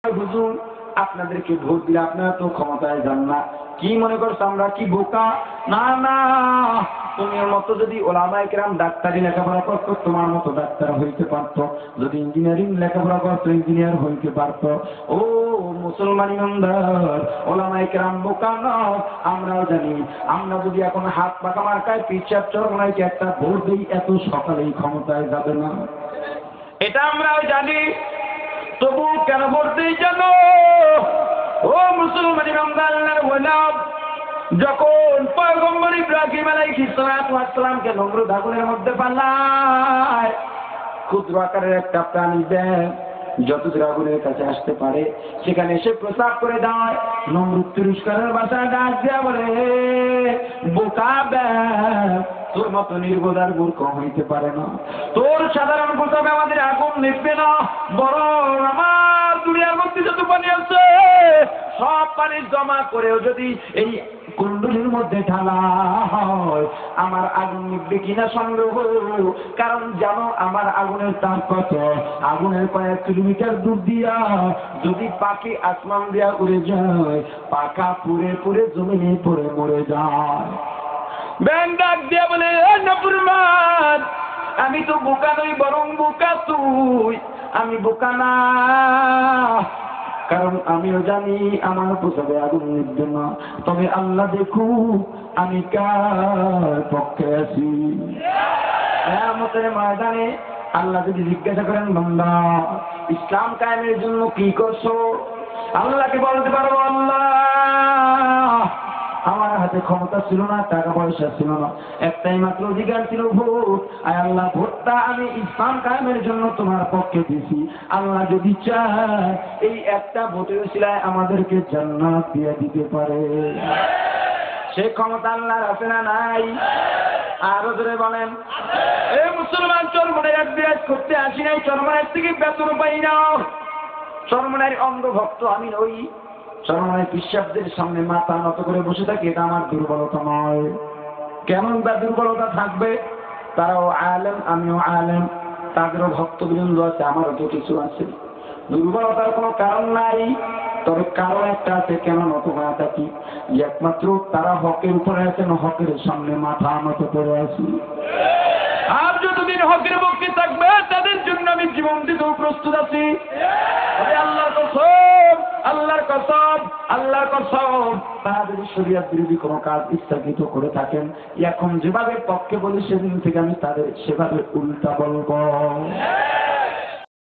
হুজুর আপনাদেরকে ভোট দিলে আপনারা তো ক্ষমতায় যান না, কি মনে করছো আমরা কি বোকা? না না, তুমি মতো যদি ওলামায়ে কেরাম ডাক্তারি লেখাপড়া করতো তোমার মতো ডাক্তার হইতে পারতো, যদি ইঞ্জিনিয়ারিং লেখাপড়া করতো ইঞ্জিনিয়ার হইতে পারতো। ও মুসলমান ইমানদার, ওলামায়ে কেরাম বোকা নয়, আমরাও জানি। আমরা যদি এখন হাত পাকা মার্কায় পিছাপ চরমনাইকে একটা ভোট দিই, এত সকালেই ক্ষমতায় যাবে না, এটা আমরাও জানি। তবু কেন বলতেই জানো? ও মুসলমান ইমানদার, যখন পয়গম্বর ইব্রাহিম আলাইহিস সালামকে নমরুদ আগুনের মধ্যে পালায়, ক্ষুদ্র আকারের একটা প্রাণী দেয়, যতদূর আগুনের কাছে আসতে পারে সেখানে এসে প্রস্তাব করে দেয়। নমরুদ তিরস্কারের ভাষায় ডাক দেয়া বলে, বোকা ব্যাগ, তোর মতো নির্বোধার মূর্খ হইতে পারে না, তোর সাধারণ প্রস্তাবে আমাদের আগুন নিভবে না, বরং আমার দুনিয়ার মধ্যে যত পানি আছে সব পানি জমা করেও যদি এই কুণ্ডলীর মধ্যে ঢালা হয় আমার আগুন নিভবে কিনা সন্দেহ। কারণ জানো আমার আগুনের তাপ কত? আগুনের কয়েক কিলোমিটার দূর দিয়া যদি পাখি আসমান দিয়া উড়ে যায়, পাখা পুড়ে পুড়ে জমিনে পড়ে মরে যায়। ব্যাং ডাক দিয়া বলে, নাফরমান, আমি তো বোকা নই, বরং বোকা তুই। আমি বোকা না, কারণ আমিও জানি আমার প্রসাদে আগুন নিভবে না, তবে আল্লাহ দেখু আমি কার পক্ষে আছি। কিয়ামতের ময়দানে আল্লাহ যদি জিজ্ঞাসা করেন, বান্দা ইসলাম কায়েমের জন্য কি করছো, আল্লাহকে বলতে পারবো, আল্লাহ আমার হাতে ক্ষমতা ছিল না, টাকা পয়সা ছিল না, একটাই মাত্র অধিকার ছিল ভোট। আর আল্লাহ ভোটটা আমি ইসলাম কায়েমের জন্য তোমার পক্ষে দিছি। আল্লাহ যদি চায় এই একটা ভোটের উসিলায় আমাদেরকে জান্নাত দিয়ে দিতে পারে। সে ক্ষমতা আল্লাহর আছে না নাই? আরো জোরে বলেন। এই মুসলমান, চরমনাইয়ের বিরাজ করতে আসি নাই, চরমনাইয়ের থেকে বেতন পাই না, চরমনাইয়ের অন্ধভক্ত আমি নই, চরমনাইয়ের পিশাবদের সামনে মাথা নত করে বসে থাকি, এটা আমার দুর্বলতা নয়। কেমন তার দুর্বলতা থাকবে? তারাও আলেম, আমিও আলেম, তাদেরও ভক্তবৃন্দ আছে, আমারও তো কিছু আছে। দুর্বলতার কোনো কারণ নাই, তবে কারণ একটা আছে কেন নত হয়ে থাকি, যে একমাত্র তারা হকের উপরে আছেন, হকের সামনে মাথা নত করে আছি। আর যতদিন হকের পক্ষে থাকবে তাদের জন্য আমি জীবন দিতেও প্রস্তুত আছি। আল্লাহর কসম, আল্লাহর কসম, আল্লাহর কসম, তারা যদি শরীয়ত বিরোধী কোনো কাজ ইচ্ছাকৃত করে থাকেন, এখন যেভাবে পক্ষে বলি সেদিন থেকে আমি তাদের সেভাবে উল্টা বলবো।